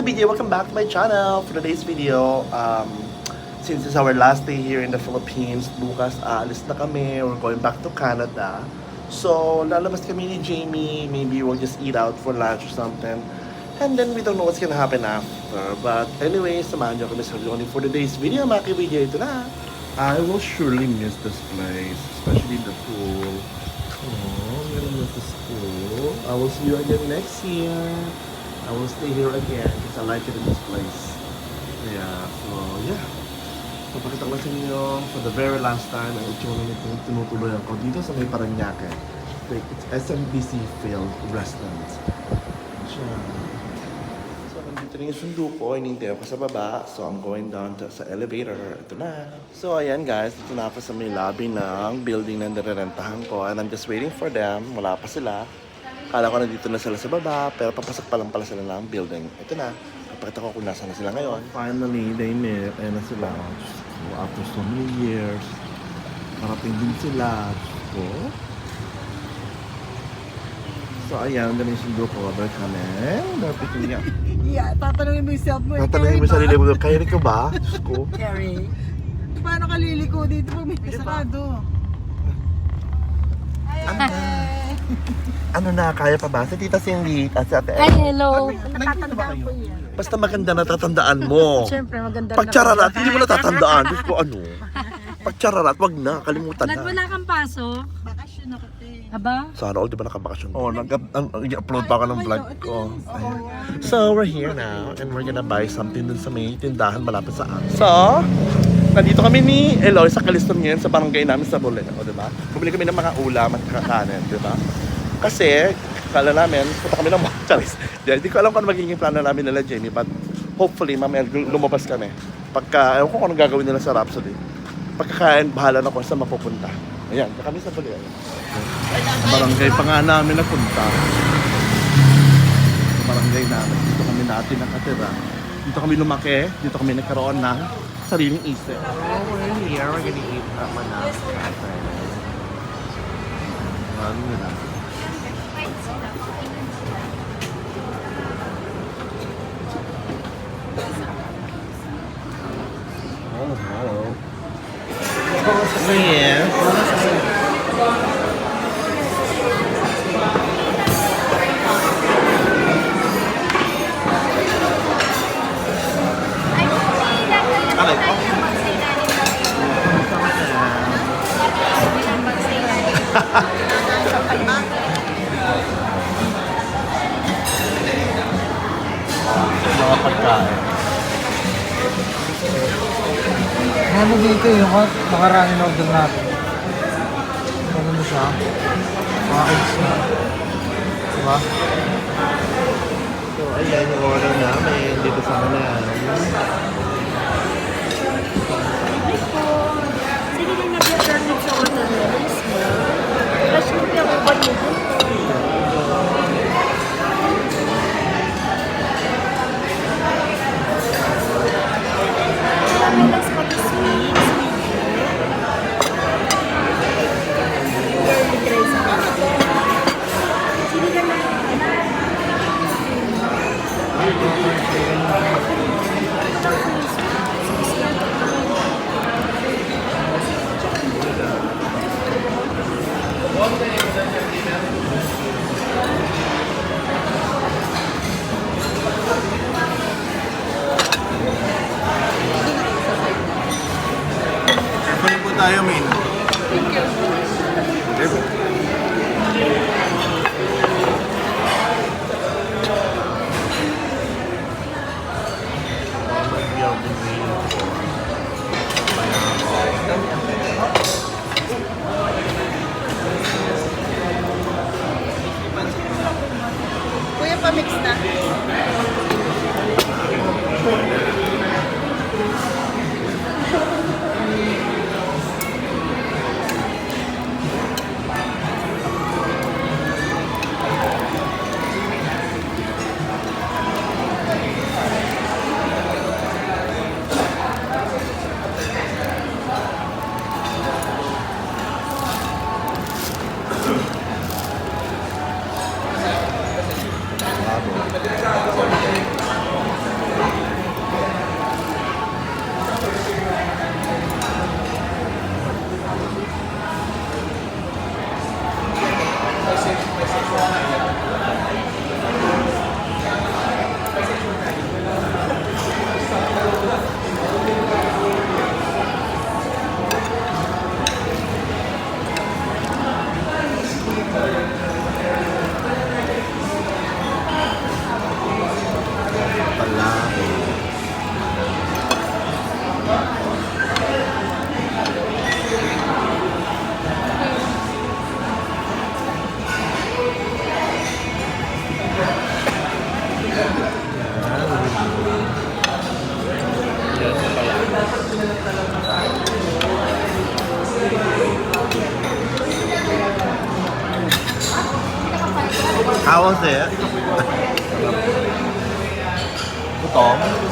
video, welcome back to my channel. For today's video, since it's our last day here in the Philippines, bukas aalis na kami, we're going back to Canada. So, lalabas kami ni Jamie, maybe we'll just eat out for lunch or something. And then we don't know what's gonna happen after. But anyway, samahan nyo kami sa for today's video. Maki video ito na. I will surely miss this place, especially the pool. Oh, I'm gonna miss the school. I will see you again next year. I will stay here again because I like it in this place. Yeah, so yeah. So, pakita ko lang sa inyo for the very last time ang itsura nitong tinutuloyan ko dito sa may Parañaque. Like, it's SMBC Field Restaurant. Siya. So, nandito na yung sundo ko. Hinintay ako sa baba. So, I'm going down sa elevator. Ito na. So, ayan guys. Ito na ako sa may lobby ng building na nirerentahan ko. And I'm just waiting for them. Wala pa sila. Kala ko nandito na sila sa baba, pero papasok pa lang pala sila ng building. Ito na, kapakita ko kung nasa na sila ngayon. Finally, they met. Ayan na sila. So, after so many years, parating din sila. So, ayan, ganun yung sundo ko. They're coming. They're picking me up. Yeah, tatanungin mo yung self mo. Tatanungin mo sa sarili mo, kaya rin ka ba? Ko? Carrie. Paano ka liliko dito pag may kasarado? Ano na, kaya pa ba? Sa tita Cindy at sa ate. Ay, hello. Natatandaan ko yan. Basta maganda natatandaan mo. Siyempre, maganda Pagchararat, hindi mo natatandaan. Diyos ko, ano? Pagchararat, wag na. Kalimutan Ba't na. wala kang pasok? Bakasyon ako, te. Aba? Sana all, di ba nakabakasyon? Oo, nag-upload pa ako ng vlog ko. Ayan. So, we're here now and we're gonna buy something dun sa may tindahan malapit sa amin. So, nandito kami ni Eloy sa Caliston ngayon sa barangay namin sa Bolen. O, di ba? Bumili kami ng mga ulam at kakanin, di ba? Kasi, kala namin, punta kami ng mga charis. Hindi ko alam kung ano magiging plano namin nila, Jamie, but hopefully, mamaya lumabas kami. Pagka, ewan ko kung anong gagawin nila sa Rhapsody. Pagkakain, bahala na kung saan mapupunta. Ayan, kami sa Bolen. Barangay pa nga namin napunta. Sa barangay namin, dito kami natin nakatira. Dito kami lumaki, dito kami nagkaroon ng sariling isip. Oh, we're here, we're gonna eat manas. Ano nila? Oh, hello. Yes. Alay ko. Mga pagkain. Ano dito yung makarami na order natin? Ano mo siya? Mga eggs na. Diba? So, ayan yung order namin dito sa Manan. Sige lang nag-garnish sa watermelon small. Fresh mo kaya ko ba dito? Watermelons pati sweet. Garlic rice. Sige lang Balik po tayo, Min. Thank you. Kuya, pa-mix na. That was it. Gutom.